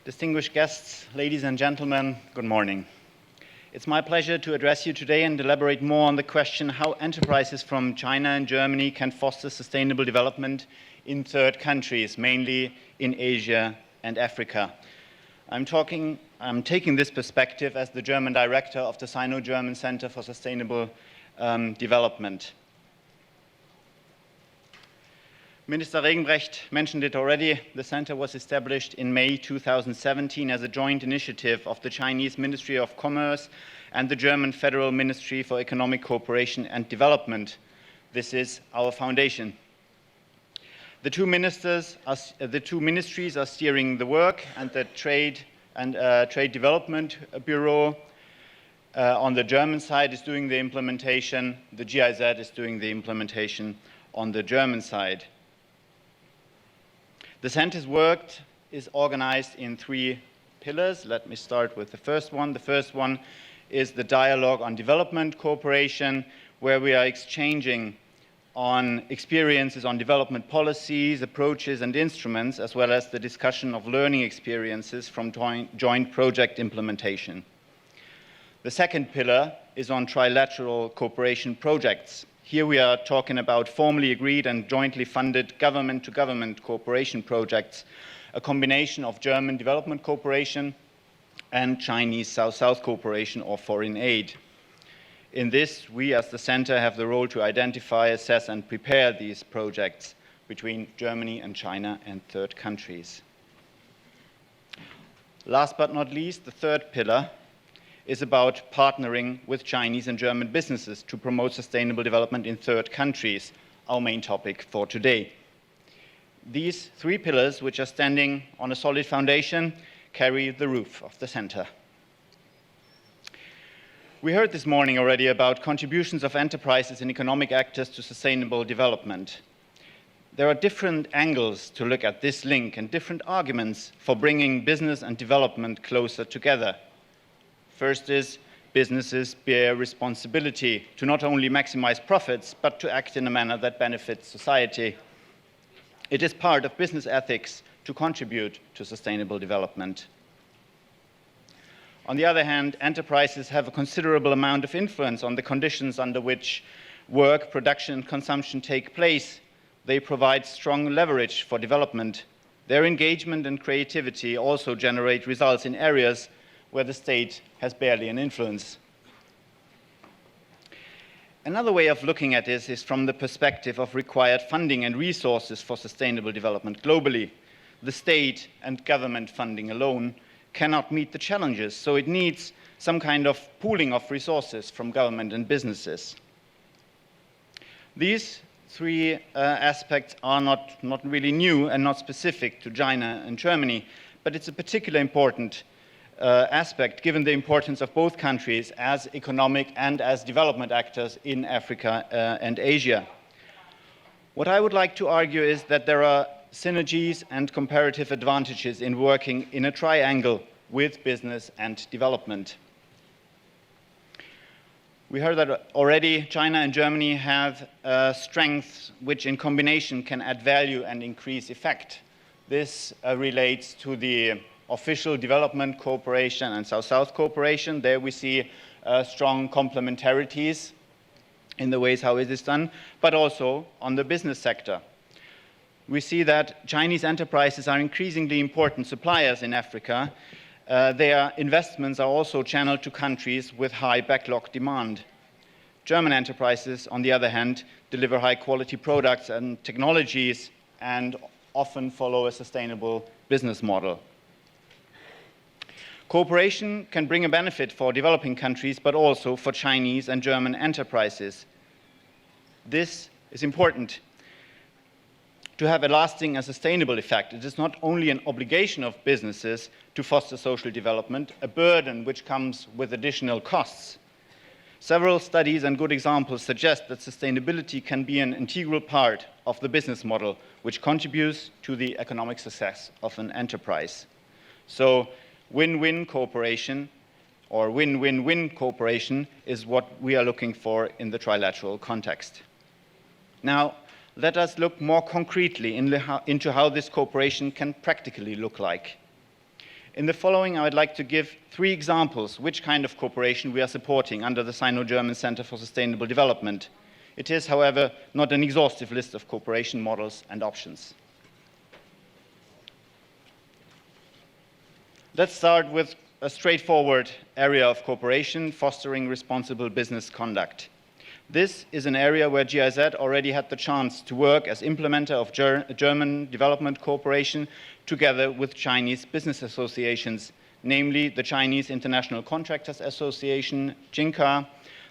Distinguished guests, ladies and gentlemen, good morning. It's my pleasure to address you today and elaborate more on the question how enterprises from China and Germany can foster sustainable development in third countries, mainly in Asia and Africa. I'm taking this perspective as the German director of the Sino-German Center for Sustainable Development. Minister Regenbrecht mentioned it already. The center was established in May 2017 as a joint initiative of the Chinese Ministry of Commerce and the German Federal Ministry for Economic Cooperation and Development. This is our foundation. The two ministries are steering the work, and the Trade Development Bureau on the German side is doing the implementation. The GIZ is doing the implementation on the German side. The center's work is organized in three pillars. Let me start with the first one. The first one is the dialogue on development cooperation, where we are exchanging on experiences on development policies, approaches, and instruments, as well as the discussion of learning experiences from joint project implementation. The second pillar is on trilateral cooperation projects. Here we are talking about formally agreed and jointly funded government-to-government cooperation projects, a combination of German development cooperation and Chinese South-South cooperation or foreign aid. In this, we as the center have the role to identify, assess, and prepare these projects between Germany and China and third countries. Last but not least, the third pillar is about partnering with Chinese and German businesses to promote sustainable development in third countries, our main topic for today. These three pillars, which are standing on a solid foundation, carry the roof of the center. We heard this morning already about contributions of enterprises and economic actors to sustainable development. There are different angles to look at this link and different arguments for bringing business and development closer together. First is businesses bear responsibility to not only maximize profits, but to act in a manner that benefits society. It is part of business ethics to contribute to sustainable development. On the other hand, enterprises have a considerable amount of influence on the conditions under which work, production, and consumption take place. They provide strong leverage for development. Their engagement and creativity also generate results in areas where the state has barely an influence. Another way of looking at this is from the perspective of required funding and resources for sustainable development globally. The state and government funding alone cannot meet the challenges, so it needs some kind of pooling of resources from government and businesses. These three aspects are not really new and not specific to China and Germany, but it's a particularly important aspect given the importance of both countries as economic and as development actors in Africa and Asia. What I would like to argue is that there are synergies and comparative advantages in working in a triangle with business and development. We heard that already China and Germany have strengths which in combination can add value and increase effect. This relates to the official development cooperation and South-South cooperation. There we see strong complementarities in the ways how it is done, but also on the business sector. We see that Chinese enterprises are increasingly important suppliers in Africa. Their investments are also channeled to countries with high backlog demand. German enterprises, on the other hand, deliver high-quality products and technologies and often follow a sustainable business model. Cooperation can bring a benefit for developing countries, but also for Chinese and German enterprises. This is important to have a lasting and sustainable effect. It is not only an obligation of businesses to foster social development, a burden which comes with additional costs. Several studies and good examples suggest that sustainability can be an integral part of the business model, which contributes to the economic success of an enterprise. So, win-win cooperation or win-win-win cooperation is what we are looking for in the trilateral context. Now, let us look more concretely into how this cooperation can practically look like. In the following, I would like to give 3 examples which kind of cooperation we are supporting under the Sino-German Center for Sustainable Development. It is, however, not an exhaustive list of cooperation models and options. Let's start with a straightforward area of cooperation, fostering responsible business conduct. This is an area where GIZ already had the chance to work as implementer of German development cooperation together with Chinese business associations, namely the Chinese International Contractors Association, JINCA,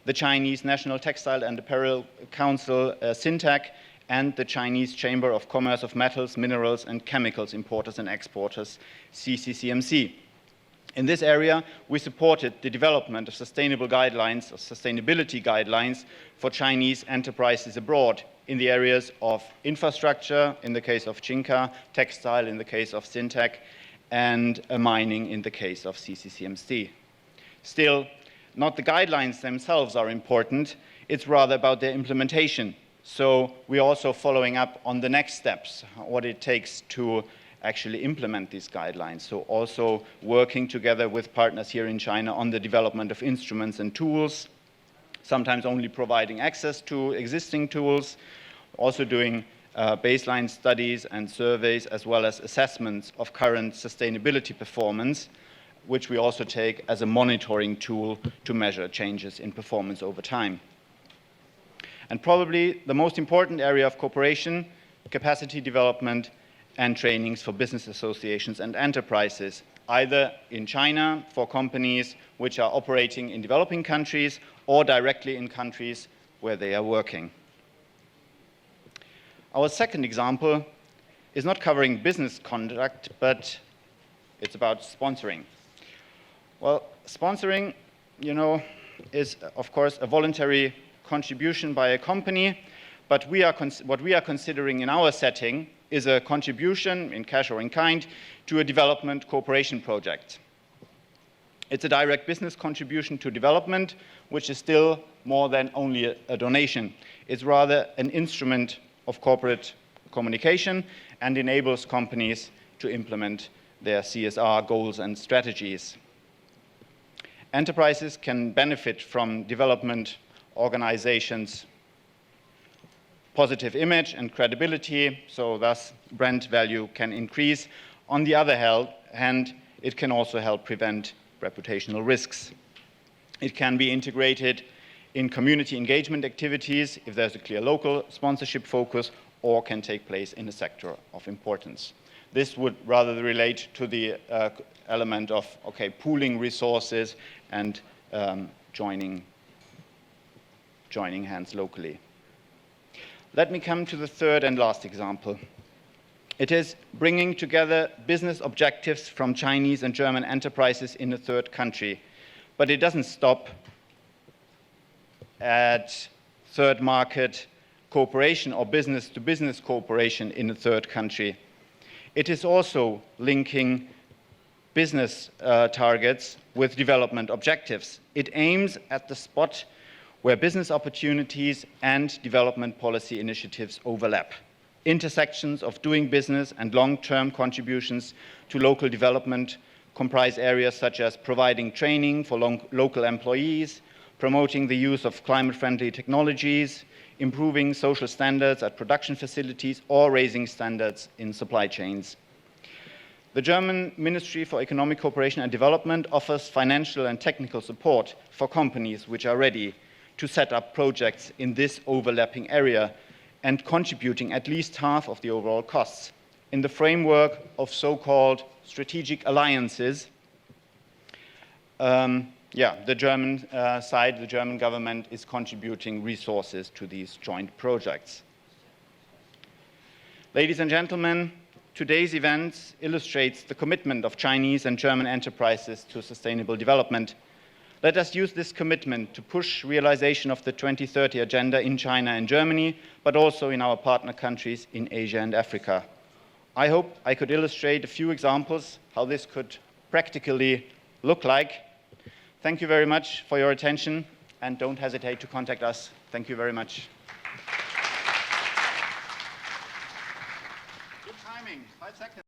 the Chinese National Textile and Apparel Council, SINTAC, and the Chinese Chamber of Commerce of Metals, Minerals, and Chemicals Importers and Exporters, CCCMC. In this area, we supported the development of sustainable guidelines, of sustainability guidelines for Chinese enterprises abroad in the areas of infrastructure, in the case of JINCA, textile in the case of SINTAC, and mining in the case of CCCMC. Still, not the guidelines themselves are important, it's rather about their implementation. So we're also following up on the next steps, what it takes to actually implement these guidelines. So also working together with partners here in China on the development of instruments and tools, sometimes only providing access to existing tools, also doing baseline studies and surveys, as well as assessments of current sustainability performance, which we also take as a monitoring tool to measure changes in performance over time. And probably the most important area of cooperation, capacity development and trainings for business associations and enterprises, either in China for companies which are operating in developing countries or directly in countries where they are working. Our second example is not covering business conduct, but it's about sponsoring. Well, sponsoring, is of course a voluntary contribution by a company, but what we are considering in our setting is a contribution in cash or in kind to a development cooperation project. It's a direct business contribution to development, which is still more than only a donation. It's rather an instrument of corporate communication and enables companies to implement their CSR goals and strategies. Enterprises can benefit from development organizations' positive image and credibility, so thus brand value can increase. On the other hand, it can also help prevent reputational risks. It can be integrated in community engagement activities if there's a clear local sponsorship focus, or can take place in a sector of importance. This would rather relate to the element of pooling resources and joining hands locally. Let me come to the third and last example. It is bringing together business objectives from Chinese and German enterprises in a third country. But it doesn't stop at third market cooperation or business-to-business cooperation in a third country. It is also linking business targets with development objectives. It aims at the spot where business opportunities and development policy initiatives overlap. Intersections of doing business and long-term contributions to local development comprise areas such as providing training for local employees, promoting the use of climate-friendly technologies, improving social standards at production facilities, or raising standards in supply chains. The German Ministry for Economic Cooperation and Development offers financial and technical support for companies which are ready to set up projects in this overlapping area and contributing at least half of the overall costs. In the framework of so-called strategic alliances, the German side, the German government is contributing resources to these joint projects. Ladies and gentlemen, today's event illustrates the commitment of Chinese and German enterprises to sustainable development. Let us use this commitment to push realization of the 2030 agenda in China and Germany, but also in our partner countries in Asia and Africa. I hope I could illustrate a few examples how this could practically look like. Thank you very much for your attention, and don't hesitate to contact us. Thank you very much. timing. 5 seconds.